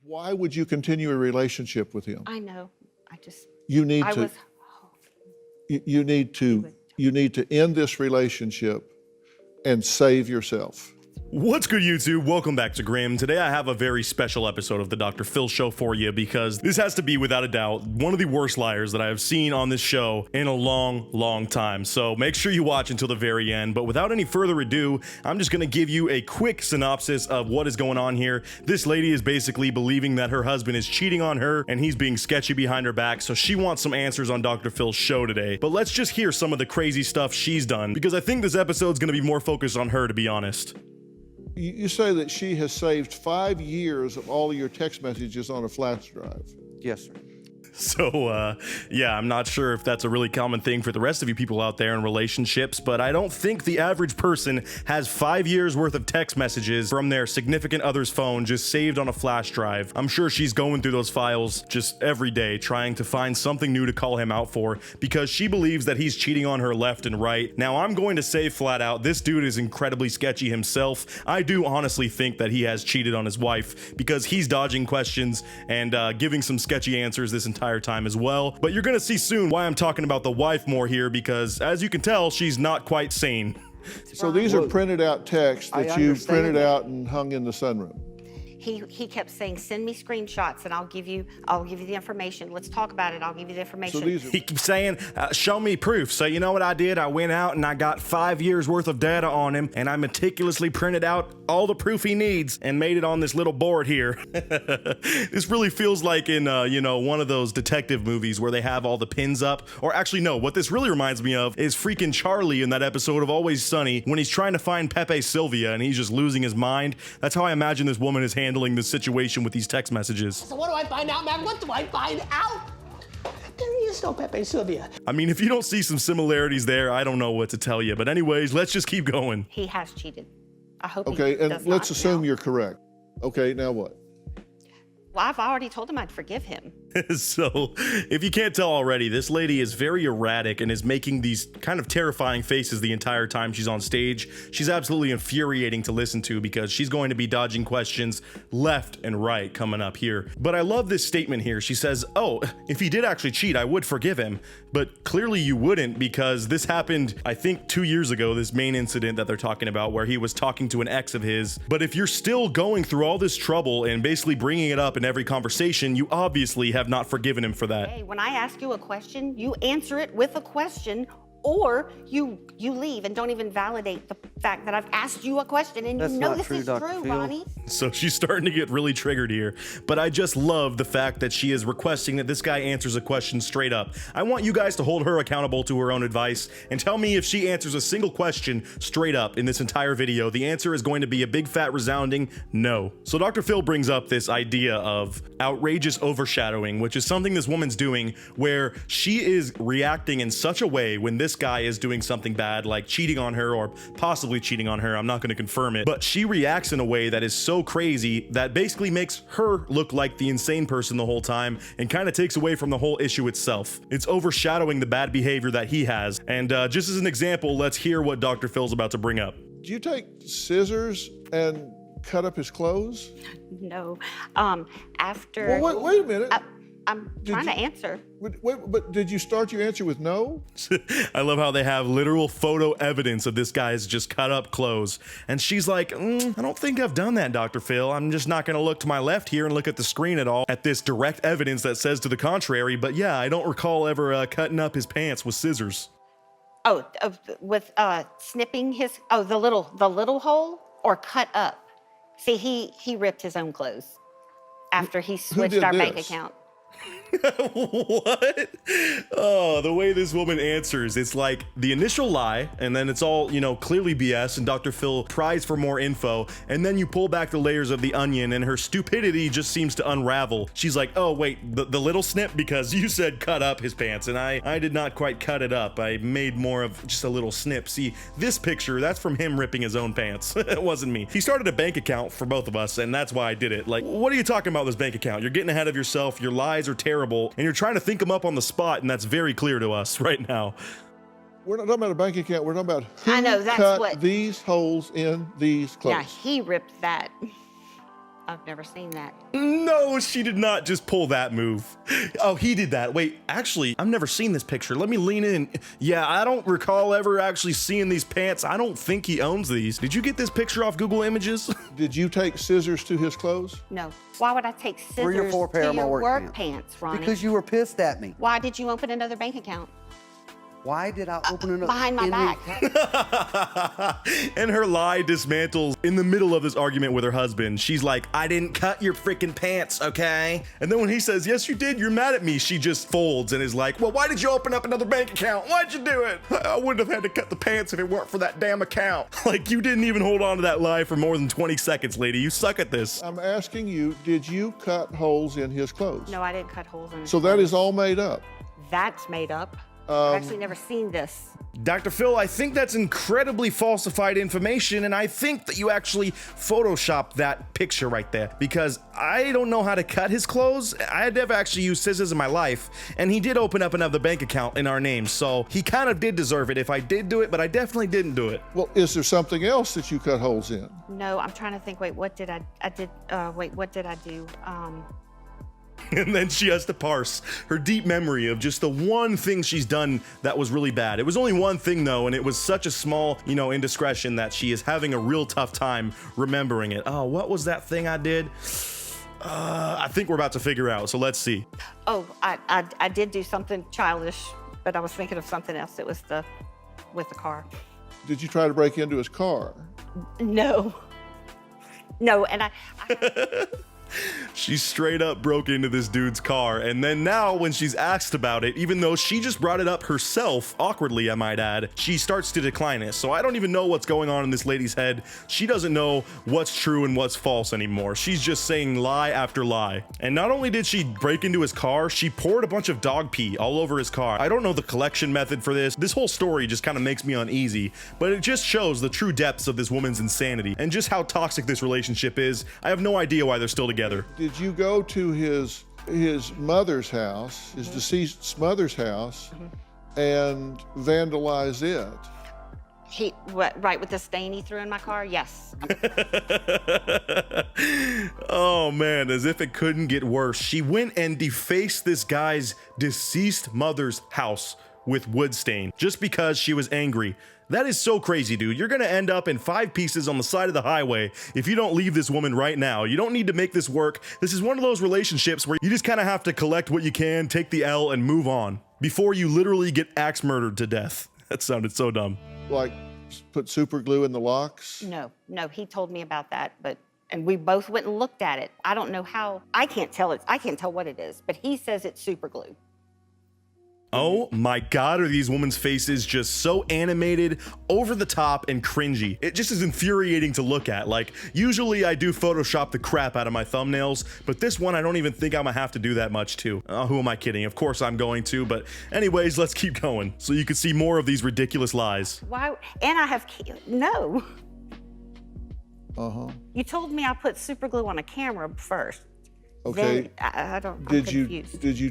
Why would you continue a relationship with him? I know. You need to end this relationship and save yourself. What's good, YouTube? Welcome back to Grimm. Today I have a very special episode of the Dr. Phil Show for you because this has to be, without a doubt, one of the worst liars that I have seen on this show in a long time. So make sure you watch until the very end. But without any further ado, I'm just going to give you a quick synopsis of what is going on here. This lady is basically believing that her husband is cheating on her and he's being sketchy behind her back. So she wants some answers on Dr. Phil's show today. But let's just hear some of the crazy stuff she's done because I think this episode's going to be more focused on her, to be honest. You say that she has saved 5 years of all of your text messages on a flash drive. Yes, sir. So, yeah, I'm not sure if that's a really common thing for the rest of you people out there in relationships, but I don't think the average person has 5 years worth of text messages from their significant other's phone just saved on a flash drive. I'm sure she's going through those files just every day trying to find something new to call him out for because she believes that he's cheating on her left and right. Now, I'm going to say flat out, this dude is incredibly sketchy himself. I do honestly think that he has cheated on his wife because he's dodging questions and giving some sketchy answers this entire time as well. But you're gonna see soon why I'm talking about the wife more here because, as you can tell, she's not quite sane. So these are printed out texts that you printed out and hung in the sunroom. He kept saying, send me screenshots and I'll give you the information. Let's talk about it. I'll give you the information. So these are, He keeps saying, show me proof. So you know what I did? I went out and I got 5 years worth of data on him and I meticulously printed out all the proof he needs and made it on this little board here. This really feels like in, one of those detective movies where they have all the pins up. Or actually, no, what this really reminds me of is freaking Charlie in that episode of Always Sunny when he's trying to find Pepe Sylvia and he's just losing his mind. That's how I imagine this woman is handling this situation with these text messages. So what do I find out, man? What do I find out? There is no Pepe Sylvia. I mean, if you don't see some similarities there, I don't know what to tell you. But anyways, let's just keep going. He has cheated. I hope okay, he and does let's not assume now. you're correct. Okay, now what? Well, I've already told him I'd forgive him. So, if you can't tell already, this lady is very erratic and is making these kind of terrifying faces the entire time she's on stage. She's absolutely infuriating to listen to because she's going to be dodging questions left and right coming up here. But I love this statement here. She says, oh, if he did actually cheat, I would forgive him. But clearly you wouldn't because this happened, I think 2 years ago, this main incident that they're talking about where he was talking to an ex of his. But if you're still going through all this trouble and basically bringing it up in every conversation, you obviously have not forgiven him for that. Hey, when I ask you a question, you answer it with a question, or you leave and don't even validate the fact that I've asked you a question and That's you know not this true, is Dr. true, Phil. Bonnie. So she's starting to get really triggered here. But I just love the fact that she is requesting that this guy answers a question straight up. I want you guys to hold her accountable to her own advice and tell me if she answers a single question straight up in this entire video. The answer is going to be a big fat resounding no. So Dr. Phil brings up this idea of outrageous overshadowing, which is something this woman's doing where she is reacting in such a way when this guy is doing something bad, like cheating on her or possibly cheating on her. I'm not going to confirm it, but she reacts in a way that is so crazy that basically makes her look like the insane person the whole time and kind of takes away from the whole issue itself. It's overshadowing the bad behavior that he has. And just as an example, let's hear what Dr. Phil's about to bring up. Do you take scissors and cut up his clothes? No. After. Well, wait a minute. I'm trying to answer. But did you start your answer with no? I love how they have literal photo evidence of this guy's just cut up clothes. And she's like, I don't think I've done that, Dr. Phil. I'm just not going to look to my left here and look at the screen at all at this direct evidence that says to the contrary. But yeah, I don't recall ever cutting up his pants with scissors. Oh, with snipping his, the little hole or cut up. See, he ripped his own clothes after he switched our bank account. What? Oh, the way this woman answers, it's like the initial lie, and then it's all, clearly BS, and Dr. Phil pries for more info, and then you pull back the layers of the onion, and her stupidity just seems to unravel. She's like, oh, wait, the little snip? Because you said cut up his pants, and I did not quite cut it up. I made more of just a little snip. See, this picture, that's from him ripping his own pants. It wasn't me. He started a bank account for both of us, and that's why I did it. Like, what are you talking about this bank account? You're getting ahead of yourself. Your lies are terrible. And you're trying to think them up on the spot, and that's very clear to us right now. We're not talking about a bank account. We're talking about who I know, that's cut what- these holes in these clothes. Yeah, he ripped that. I've never seen that. No, she did not just pull that move. Oh, he did that. Wait, actually, I've never seen this picture. Let me lean in. Yeah, I don't recall ever actually seeing these pants. I don't think he owns these. Did you get this picture off Google Images? Did you take scissors to his clothes? No. Why would I take 3 or scissors 4 pair to of my your work work pants. pants, Ronnie? Because you were pissed at me. Why did you open another bank account? Why did I open it up? Behind my back. And her lie dismantles in the middle of this argument with her husband. She's like, I didn't cut your freaking pants, okay? And then when he says, yes, you did, you're mad at me, she just folds and is like, well, why did you open up another bank account? Why'd you do it? I wouldn't have had to cut the pants if it weren't for that damn account. Like, you didn't even hold on to that lie for more than 20 seconds, lady. You suck at this. I'm asking you, did you cut holes in his clothes? No, I didn't cut holes in his So that clothes. is all made up. That's made up. I've actually never seen this. Dr. Phil, I think that's incredibly falsified information, and I think that you actually photoshopped that picture right there, because I don't know how to cut his clothes. I had never actually used scissors in my life, and he did open up another bank account in our name, so he kind of did deserve it if I did do it, but I definitely didn't do it. Well, is there something else that you cut holes in? No, I'm trying to think. Wait, what did I do? And then she has to parse her deep memory of just the one thing she's done that was really bad. It was only one thing though, and it was such a small, indiscretion that she is having a real tough time remembering it. Oh, what was that thing I did? I think we're about to figure out, so let's see. Oh, I did do something childish, but I was thinking of something else. It was with the car. Did you try to break into his car? No, and I She straight up broke into this dude's car, and then now when she's asked about it, even though she just brought it up herself, awkwardly I might add, she starts to decline it. So I don't even know what's going on in this lady's head. She doesn't know what's true and what's false anymore. She's just saying lie after lie. And not only did she break into his car, she poured a bunch of dog pee all over his car. I don't know the collection method for this. This whole story just kind of makes me uneasy, but it just shows the true depths of this woman's insanity and just how toxic this relationship is. I have no idea why they're still together. Did you go to his mother's house, his deceased mother's house, and vandalize it? Right, with the stain he threw in my car? Yes. Oh man, as if it couldn't get worse. She went and defaced this guy's deceased mother's house with wood stain just because she was angry. That is so crazy, dude. You're gonna end up in 5 pieces on the side of the highway if you don't leave this woman right now. You don't need to make this work. This is one of those relationships where you just kind of have to collect what you can, take the L, and move on before you literally get axe murdered to death. That sounded so dumb. Like put super glue in the locks? No, he told me about that, and we both went and looked at it. I don't know how. I can't tell what it is, but he says it's super glue. Oh my God, are these women's faces just so animated, over the top, and cringy? It just is infuriating to look at. Like, usually I do Photoshop the crap out of my thumbnails, but this one I don't even think I'm gonna have to do that much to. Who am I kidding? Of course I'm going to, but anyways, let's keep going so you can see more of these ridiculous lies. Why? And I have, no. Uh-huh. You told me I put super glue on a camera first. Okay. Then I don't, I'm Did confused. you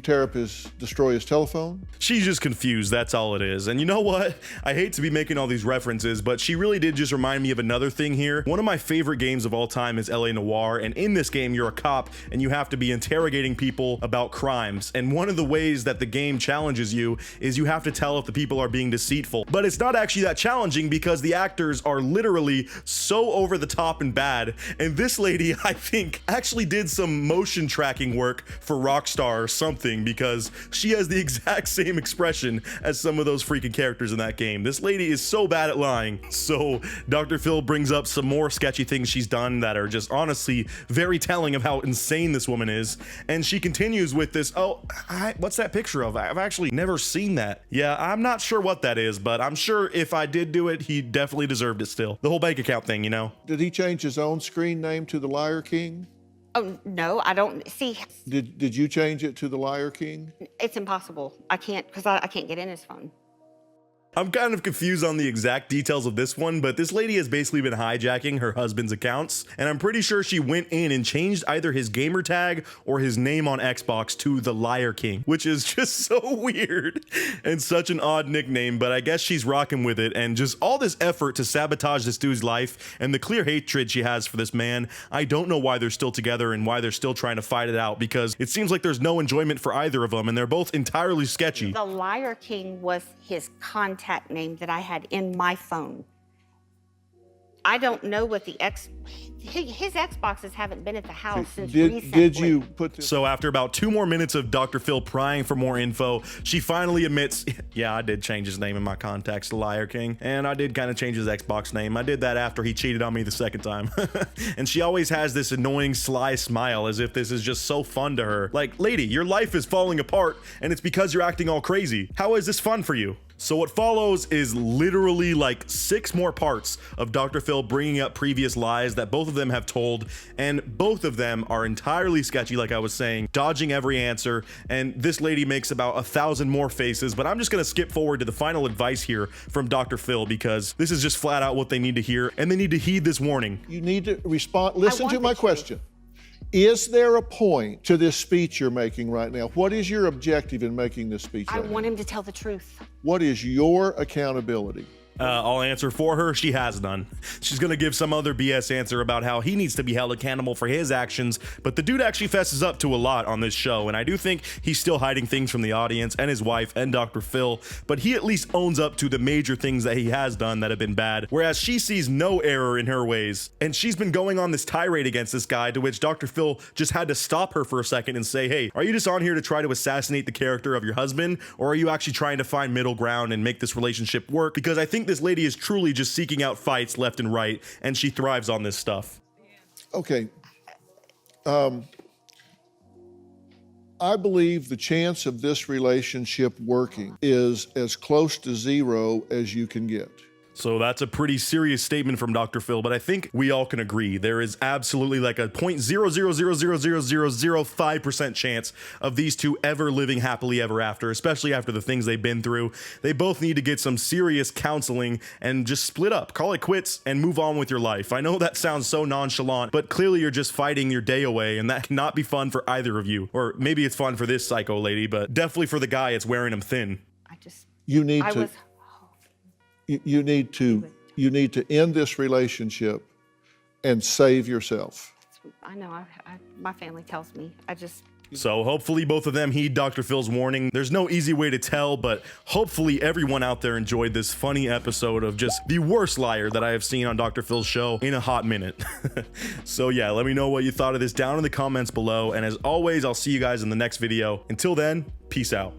destroy his telephone? She's just confused, that's all it is. And you know what? I hate to be making all these references, but she really did just remind me of another thing here. One of my favorite games of all time is LA Noire, and in this game you're a cop and you have to be interrogating people about crimes. And one of the ways that the game challenges you is you have to tell if the people are being deceitful. But it's not actually that challenging because the actors are literally so over the top and bad. And this lady, I think, actually did some motion tracking work for Rockstar or something, because she has the exact same expression as some of those freaking characters in that game. This lady is so bad at lying. So Dr. Phil brings up some more sketchy things she's done that are just honestly very telling of how insane this woman is. And she continues with this, what's that picture of? I've actually never seen that. Yeah, I'm not sure what that is, but I'm sure if I did do it, he definitely deserved it still. The whole bank account thing, you know? Did he change his own screen name to the Liar King? Oh, no, I don't. See, Did you change it to the Liar King? it's impossible. I can't, because I can't get in his phone. I'm kind of confused on the exact details of this one, but this lady has basically been hijacking her husband's accounts, and I'm pretty sure she went in and changed either his gamer tag or his name on Xbox to the Liar King, which is just so weird and such an odd nickname, but I guess she's rocking with it, and just all this effort to sabotage this dude's life and the clear hatred she has for this man. I don't know why they're still together and why they're still trying to fight it out, because it seems like there's no enjoyment for either of them, and they're both entirely sketchy. The Liar King was his contact name that I had in my phone. I don't know what his Xboxes haven't been at the house since recently. Did you put this? So after about 2 more minutes of Dr. Phil prying for more info, she finally admits, yeah, I did change his name in my contacts to Liar King, and I did kind of change his Xbox name. I did that after he cheated on me the second time. And she always has this annoying sly smile as if this is just so fun to her. Like, lady, your life is falling apart and it's because you're acting all crazy. How is this fun for you? So what follows is literally like 6 more parts of Dr. Phil bringing up previous lies that both of them have told, and both of them are entirely sketchy, like I was saying, dodging every answer, and this lady makes about 1,000 more faces, but I'm just gonna skip forward to the final advice here from Dr. Phil, because this is just flat out what they need to hear, and they need to heed this warning. You need to respond. Listen to want my the truth. question. Is there a point to this speech you're making right now? What is your objective in making this speech I right want now? him to tell the truth. What is your accountability? I'll answer for her. She has none. She's gonna give some other BS answer about how he needs to be held accountable for his actions, but the dude actually fesses up to a lot on this show, and I do think he's still hiding things from the audience and his wife and Dr. Phil, but he at least owns up to the major things that he has done that have been bad, whereas she sees no error in her ways. And she's been going on this tirade against this guy, to which Dr. Phil just had to stop her for a second and say, hey, are you just on here to try to assassinate the character of your husband, or are you actually trying to find middle ground and make this relationship work? Because I think this lady is truly just seeking out fights left and right, and she thrives on this stuff. Okay. I believe the chance of this relationship working is as close to 0 as you can get. So that's a pretty serious statement from Dr. Phil, but I think we all can agree there is absolutely like a 0.0000005% chance of these two ever living happily ever after, especially after the things they've been through. They both need to get some serious counseling and just split up, call it quits, and move on with your life. I know that sounds so nonchalant, but clearly you're just fighting your day away, and that cannot be fun for either of you. Or maybe it's fun for this psycho lady, but definitely for the guy, it's wearing him thin. You need to end this relationship and save yourself. I know, my family tells me. So hopefully both of them heed Dr. Phil's warning. There's no easy way to tell, but hopefully everyone out there enjoyed this funny episode of just the worst liar that I have seen on Dr. Phil's show in a hot minute. So yeah, let me know what you thought of this down in the comments below. And as always, I'll see you guys in the next video. Until then, peace out.